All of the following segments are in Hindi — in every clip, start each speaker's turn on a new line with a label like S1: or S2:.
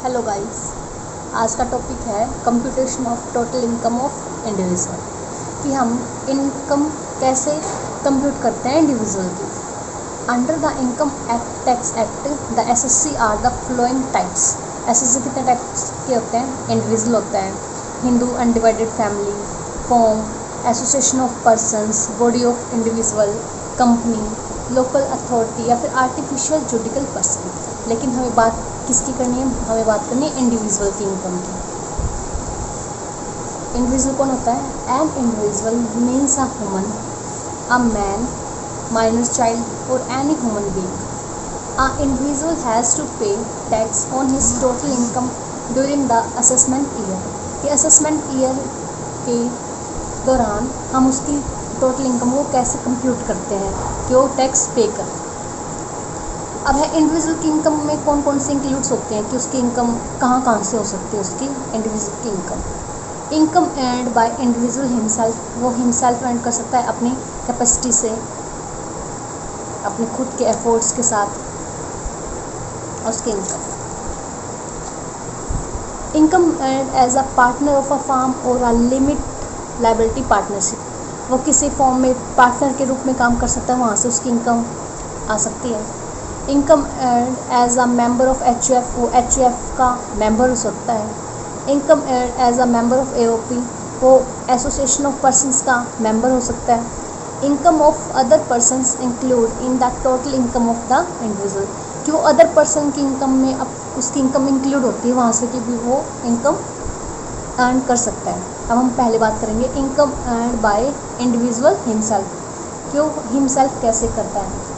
S1: हेलो गाइस, आज का टॉपिक है computation of total income of individual कि हम इनकम कैसे कंप्यूट करते हैं इंडिविजुअल की। Under the income act tax act the assessee are the following types. Assessee कितने टाइप्स के होते हैं? इंडिविजुअल होता है, Hindu undivided family, firm, association of persons, body of individual, company, local authority या फिर आर्टिफिशियल जुडिकल पर्सन। लेकिन हमें बात किसकी करनी है? हमें बात करनी है इंडिविजुअल की इनकम की। इंडिविजुअल कौन होता है? An individual means a human, a man, minor child और any human being. A individual has to pay tax on his total income during the assessment year. कि असेसमेंट ईयर के दौरान हम उसकी टोटल इनकम को कैसे कंप्यूट करते हैं कि वो टैक्स पे कर। अब है इंडिविजुअल की इनकम में कौन कौन से इंक्लूड्स होते हैं कि उसकी इनकम कहाँ से हो सकती है। उसकी इंडिविजुअल की income earned by individual himself, वो हिमसेल्फ अर्न कर सकता है अपनी कैपेसिटी से, अपने खुद के एफर्ट्स के साथ। उसकी income earned as a partner of a firm और अ लिमिट लायबिलिटी पार्टनरशिप, वो किसी फॉर्म में पार्टनर के रूप में काम कर सकता है, वहाँ से उसकी इनकम आ सकती है। Income earned as a member of HUF, वो एचयूएफ का मेंबर हो सकता है। Income earned as a member of AOP, वो एसोसिएशन ऑफ पर्सन्स का मेंबर हो सकता है। Income of other persons include in the total income of the individual, कि वो अदर पर्सन की इनकम में अब उसकी इनकम इंक्लूड होती है, वहाँ से कि भी वो इनकम अर्न कर सकता है। अब हम पहले बात करेंगे income earned by individual himself, कि वो हिमसेल्फ कैसे करता है।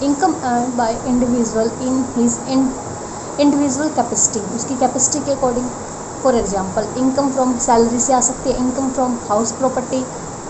S1: Income earned by individual in his individual capacity, उसकी कैपेसिटी के according. For example, income from salary से आ सकती है, income from house property,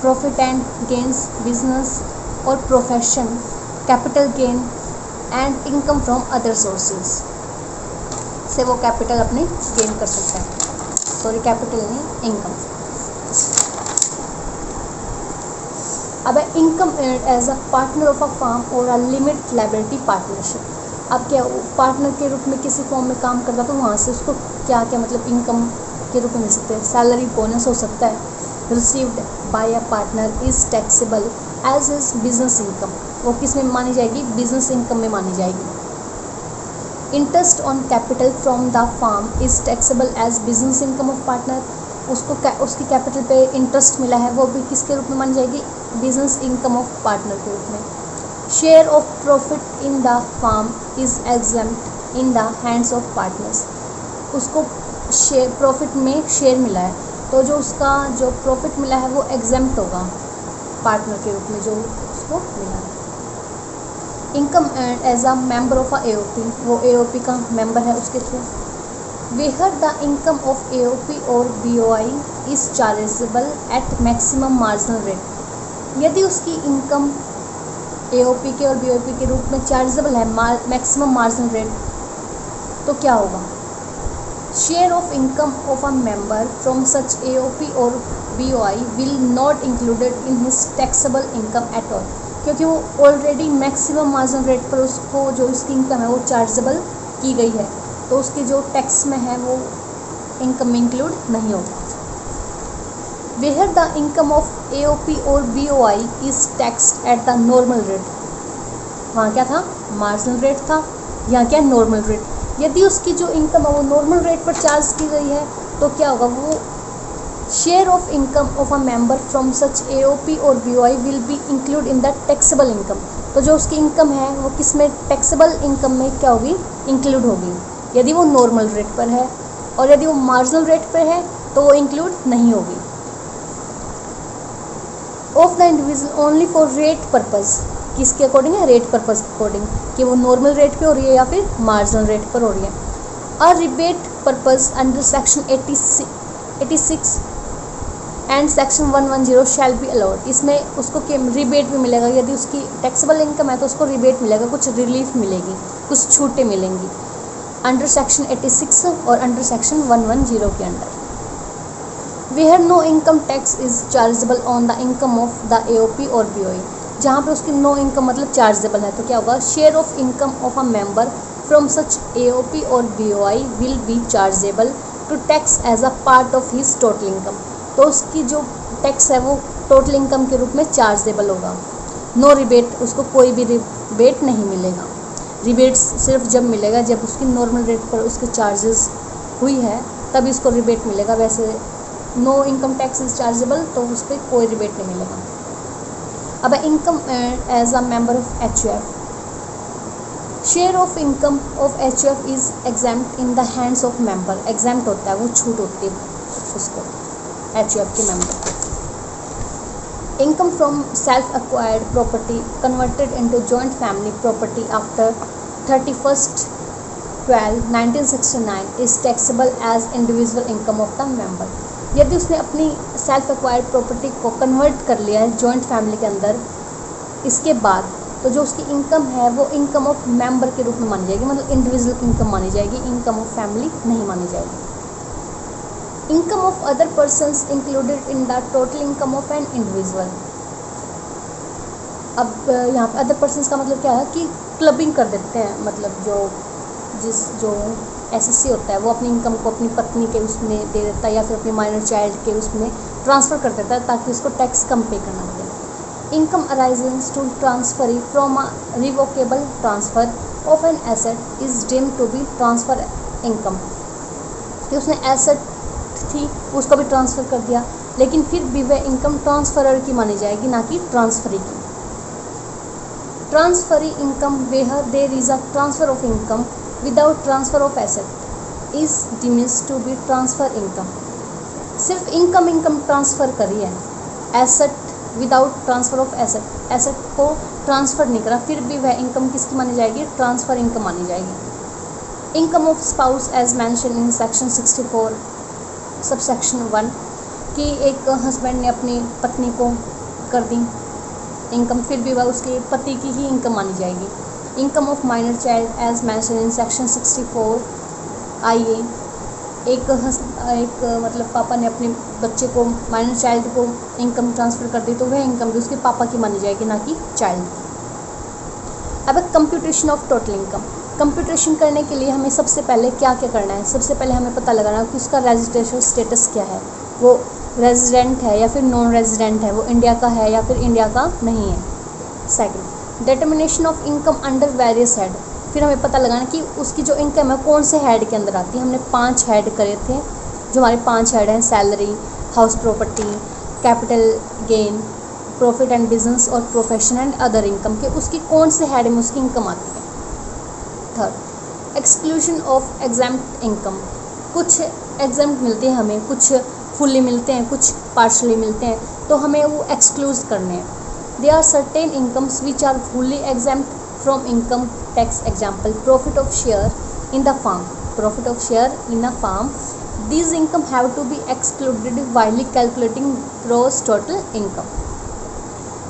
S1: profit and gains, business और profession, capital gain and income from other sources से वो कैपिटल अपनी गेन कर सकता है। सॉरी, कैपिटल नहीं, इनकम। अब है income earned as a partner of a firm और अ लिमिट लायबिलिटी पार्टनरशिप। अब क्या पार्टनर के रूप में किसी फॉर्म में काम करता तो वहाँ से उसको क्या क्या मतलब इनकम के रूप में मिल सकते हैं? सैलरी, बोनस हो सकता है। Received by a partner is taxable as is business income, वो किस में मानी जाएगी? बिजनेस इनकम में मानी जाएगी। Interest on capital from the firm is taxable as business income of partner, उसको उसकी कैपिटल पे इंटरेस्ट मिला है, वो भी किसके रूप में मानी जाएगी? बिजनेस इनकम ऑफ पार्टनर के रूप में। Share of profit in the firm is exempt in the hands of partners, उसको शेयर प्रॉफिट में शेयर मिला है तो जो उसका जो प्रॉफिट मिला है वो एग्जेम्प्ट होगा पार्टनर के रूप में जो उसको मिला है। Income earned as a member of a AOP, वो एओपी का मेंबर है, उसके through. Where the income of AOP or BOI is chargeable at maximum marginal rate, यदि उसकी इनकम AOP के और BOP के रूप में चार्जेबल है मैक्सिमम मार्जिनल रेट, तो क्या होगा? Share of income of a member from such AOP और BOI will not included in his taxable income at all, क्योंकि वो ऑलरेडी मैक्सिमम मार्जिनल रेट पर उसको जो उसकी इनकम है वो चार्जेबल की गई है, तो उसके जो टैक्स में है वो इनकम में इंक्लूड नहीं होगा। Where the income of AOP और BOI is taxed at the normal rate, वहाँ क्या था? मार्जिनल रेट था, यहाँ क्या? Normal rate. यदि उसकी जो इनकम है वो नॉर्मल रेट पर चार्ज की गई है तो क्या होगा? वो share of income of a member from such AOP और BOI will be include in the taxable income, तो जो उसकी इनकम है वो किस में? टैक्सेबल इनकम में क्या होगी? इंक्लूड होगी, यदि वो नॉर्मल रेट पर है, और यदि वो मार्जिनल रेट पर है तो वो इंक्लूड नहीं होगी। Of the individual only for rate purpose, किसके अकॉर्डिंग है? रेट पर्पस के अकॉर्डिंग, कि वो नॉर्मल रेट पे हो रही है या फिर मार्जिनल रेट पर हो रही है। A rebate purpose under section 86 and section 110 shall be allowed, इसमें उसको रिबेट भी मिलेगा, यदि उसकी टैक्सेबल इनकम है तो उसको रिबेट मिलेगा, कुछ रिलीफ मिलेगी, कुछ छूटें मिलेंगी अंडर सेक्शन 86 और अंडर सेक्शन 110 के under. Where no income tax is chargeable on the income of the AOP और BOI, जहाँ पर उसकी नो इनकम मतलब चार्जेबल है, तो क्या होगा? Share of income of a member from such AOP or BOI will be chargeable to tax as a part of his total income। तो उसकी जो टैक्स है वो टोटल इनकम के रूप में चार्जेबल होगा। नो रिबेट, उसको कोई भी रिबेट नहीं मिलेगा। रिबेट सिर्फ जब मिलेगा जब उसकी नॉर्मल रेट पर उसके चार्जेस हुई है तभी उसको रिबेट मिलेगा। वैसे no income tax is chargeable, तो उस पर कोई रिबेट नहीं मिलेगा। अब income as a member of HUF, share of income of HUF is exempt in the hands of member. Exempt होता है, वो छूट होती है उसको, HUF के मेंबर को। Income from self acquired property converted into joint family property after 31/12/1969 is taxable as individual income of the member. यदि उसने अपनी सेल्फ एक्वायर्ड प्रॉपर्टी को कन्वर्ट कर लिया है जॉइंट फैमिली के अंदर, इसके बाद तो जो उसकी इनकम है वो इनकम ऑफ मेंबर के रूप में मानी जाएगी, मतलब इंडिविजुअल इनकम मानी जाएगी, इनकम ऑफ फैमिली नहीं मानी जाएगी। Income of other persons included in the total income of an individual. अब यहाँ पे अदर पर्सन्स का मतलब क्या है कि क्लबिंग कर देते हैं, मतलब जो SSC होता है वो अपनी इनकम को अपनी पत्नी के उसमें दे देता है या फिर अपनी माइनर चाइल्ड के उसमें ट्रांसफ़र कर देता है ताकि उसको टैक्स कम पे करना पड़े। Income arising to transfer from a revocable transfer of an asset is deemed to be transfer income. कि उसने एसेट थी उसको भी ट्रांसफ़र कर दिया, लेकिन फिर भी वह इनकम ट्रांसफरर की मानी जाएगी, ना कि ट्रांसफरी की। Transferee income where there is a transfer of income without transfer of asset is deemed to be transfer income. सिर्फ इनकम ट्रांसफ़र करी है, asset without transfer of asset को ट्रांसफ़र नहीं करा, फिर भी वह इनकम किसकी मानी जाएगी? ट्रांसफ़र इनकम मानी जाएगी। Income of spouse as mentioned in section 64 subsection 1 कि एक हस्बैंड ने अपनी पत्नी को कर दी इनकम, फिर भी वह उसके पति की ही इनकम मानी जाएगी। Income of minor child as mentioned in section 64 IA, एक मतलब पापा ने अपने बच्चे को, माइनर चाइल्ड को इनकम ट्रांसफ़र कर दी तो वह इनकम भी उसके पापा की मानी जाएगी, ना कि चाइल्ड। अब computation of total income. Computation करने के लिए हमें सबसे पहले क्या क्या करना है? सबसे पहले हमें पता लगाना कि उसका रजिस्ट्रेशन स्टेटस क्या है, वो रेजिडेंट है या फिर नॉन रेजिडेंट है, वो इंडिया का है या फिर इंडिया का नहीं है। Second, determination of income under various head. फिर हमें पता लगाना कि उसकी जो इनकम है कौन से हेड के अंदर आती है। हमने 5 हेड करे थे, जो हमारे 5 हेड हैं, salary, house property, capital gain, profit and business और प्रोफेशन एंड अदर इनकम के उसकी कौन से हेड में उसकी इनकम आती है। Third, exclusion of exempt income. कुछ एग्जाम्प्ट मिलते हैं हमें, कुछ फुल्ली मिलते हैं, कुछ पार्शली मिलते हैं, तो हमें वो एक्सक्लूज करने हैं। There are certain incomes which are fully exempt from income tax. Example, profit of share in the firm, profit of share in a firm, these income have to be excluded while calculating gross total income.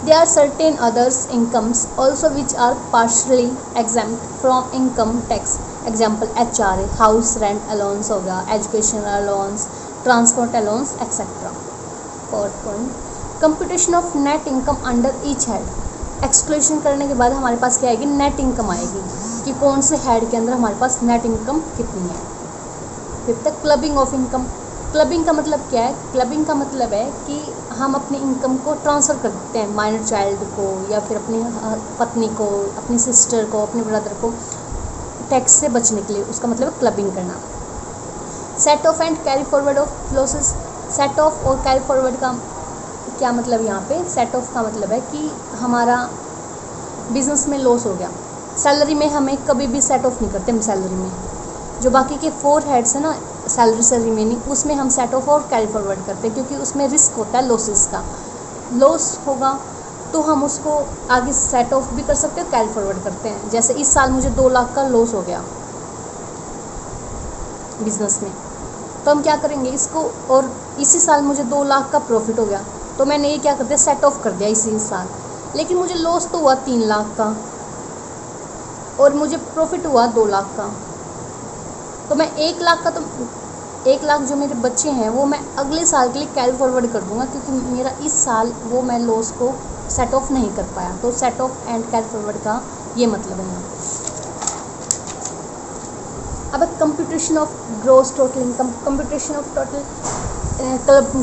S1: There are certain others incomes also which are partially exempt from income tax. Example, HRA, house rent allowance हो गया, education allowance, transport allowance, etc. Fourth point, computation of net income under each head. Exclusion करने के बाद हमारे पास क्या आएगी? नेट इनकम आएगी कि कौन से हेड के अंदर हमारे पास नेट इनकम कितनी है। फिर तक क्लबिंग ऑफ इनकम। क्लबिंग का मतलब क्या है? क्लबिंग का मतलब है कि हम अपनी इनकम को ट्रांसफ़र कर देते हैं माइनर चाइल्ड को या फिर अपनी पत्नी को, अपनी सिस्टर को, अपने ब्रदर को, टैक्स से बचने के लिए। उसका मतलब है क्लबिंग करना। Set of and carry forward of losses. Set of और कैरी फॉरवर्ड का क्या मतलब? यहाँ पे सेट ऑफ का मतलब है कि हमारा बिजनेस में लॉस हो गया, सैलरी में हमें कभी भी सेट ऑफ नहीं करते हम सैलरी में। जो बाकी के 4 हेड्स है ना सैलरी से रिमेनिंग, उसमें हम सेट ऑफ और कैरी फॉरवर्ड करते हैं क्योंकि उसमें रिस्क होता है लॉसेस का। लॉस होगा तो हम उसको आगे सेट ऑफ भी कर सकते हैं, कैरी फॉरवर्ड करते हैं। जैसे इस साल मुझे 2 लाख का लॉस हो गया बिजनेस में, तो हम क्या करेंगे इसको, और इसी साल मुझे 2 लाख का प्रॉफिट हो गया, तो मैंने ये क्या कर दिया, सेट ऑफ कर दिया इसी साल। लेकिन मुझे लॉस तो हुआ 3 लाख का और मुझे प्रॉफिट हुआ 2 लाख का, तो मैं 1 लाख का, तो 1 लाख जो मेरे बच्चे हैं वो मैं अगले साल के लिए कैरी फॉरवर्ड कर दूंगा क्योंकि मेरा इस साल वो मैं लॉस को सेट ऑफ नहीं कर पाया। तो set of and carry forward का ये मतलब है यहाँ। अब computation of gross total income, computation of total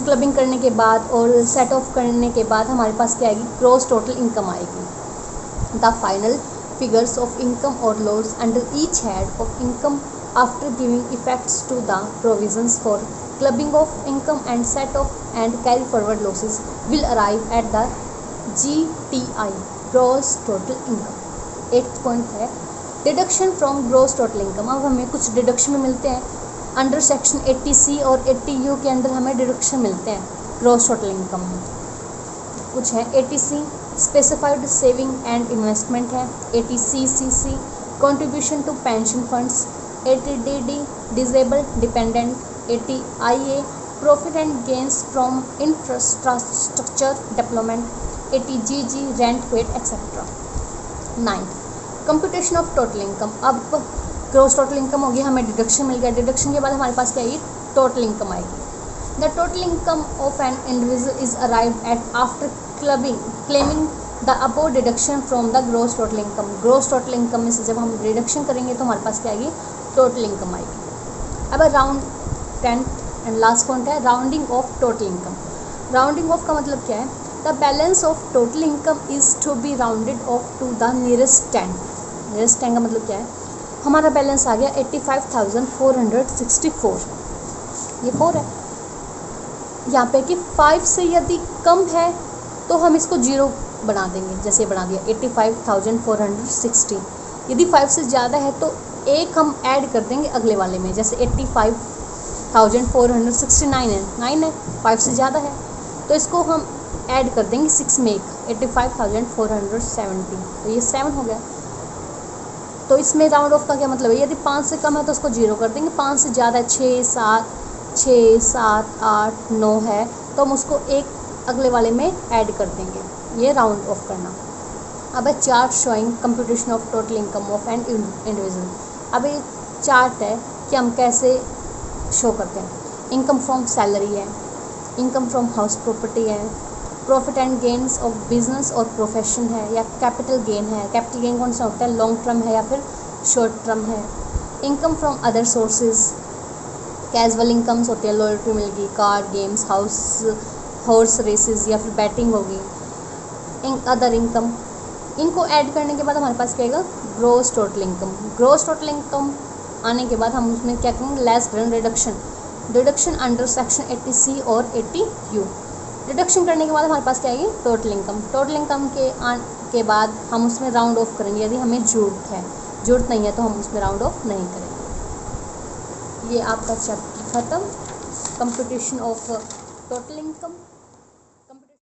S1: clubbing करने के बाद और सेट ऑफ करने के बाद हमारे पास क्या आएगी, ग्रॉस टोटल इनकम आएगी। The final figures of income और loss under each head of income after giving effects to the provisions for clubbing of income and set off and carry forward losses will arrive at the GTI, gross total income। 8th point है deduction from gross total income. अब हमें कुछ डिडक्शन में मिलते हैं अंडर सेक्शन 80C और 80U के अंदर हमें डिडक्शन मिलते हैं ग्रॉस टोटल इनकम में। कुछ है 80C specified saving and investment है, 80CCC contribution to pension funds, 80DD disabled dependent, 80IA profit and gains from infrastructure development, 80GG rent paid etcetera. 9th computation of total income. अब ग्रॉस टोटल इनकम होगी, हमें डिडक्शन मिल गया, डिडक्शन के बाद हमारे पास क्या आएगी, टोटल इनकम आएगी। The total income of an individual is arrived at after claiming the above deduction from the gross total income. Gross total income में से जब हम डिडक्शन करेंगे तो हमारे पास क्या आएगी, टोटल इनकम आएगी। अब round 10th and last point है rounding off total income. Rounding off का मतलब क्या है, the balance of total income is to be rounded off to the nearest 10। Nearest 10 का मतलब क्या है, हमारा बैलेंस आ गया 85,464, ये 4 है यहाँ पे कि 5 से यदि कम है तो हम इसको 0 बना देंगे, जैसे बना दिया 85,460। यदि 5 से ज़्यादा है तो एक हम ऐड कर देंगे अगले वाले में, जैसे 85,469 है, 9 है, 5 से ज़्यादा है तो इसको हम ऐड कर देंगे 6 में, 85,470, तो ये 7 हो गया। तो इसमें राउंड ऑफ का क्या मतलब है, यदि 5 से कम है तो उसको 0 कर देंगे, 5 से ज़्यादा है 6, 7, 8, 9 है तो हम उसको एक अगले वाले में ऐड कर देंगे, ये राउंड ऑफ करना। अब है chart showing computation of total income of an individual. अब ये चार्ट है कि हम कैसे शो करते हैं, इनकम फ्रॉम सैलरी है, इनकम फ्रॉम हाउस प्रॉपर्टी है, profit and gains of business और प्रोफेशन है, या कैपिटल गेन है। कैपिटल गेन कौन सा होता है, लॉन्ग टर्म है या फिर शॉर्ट टर्म है। Income from other sources, casual incomes होती है, लॉयल्टी मिलेगी, कार्ड गेम्स, हॉर्स रेसेस या फिर बैटिंग होगी। अदर इनकम, इनको ऐड करने के बाद हमारे पास क्या आएगा, gross total income. Gross total income आने के बाद हम उसमें क्या करेंगे, less than reduction, deduction under section 80C और 80U। डिडक्शन करने के बाद हमारे पास क्या आएगी, टोटल इनकम। टोटल इनकम के बाद हम उसमें राउंड ऑफ करेंगे, यदि हमें जरूरत है, जरूरत नहीं है तो हम उसमें राउंड ऑफ नहीं करेंगे। ये आपका चैप्टर ख़त्म, कंप्यूटेशन ऑफ टोटल इनकम।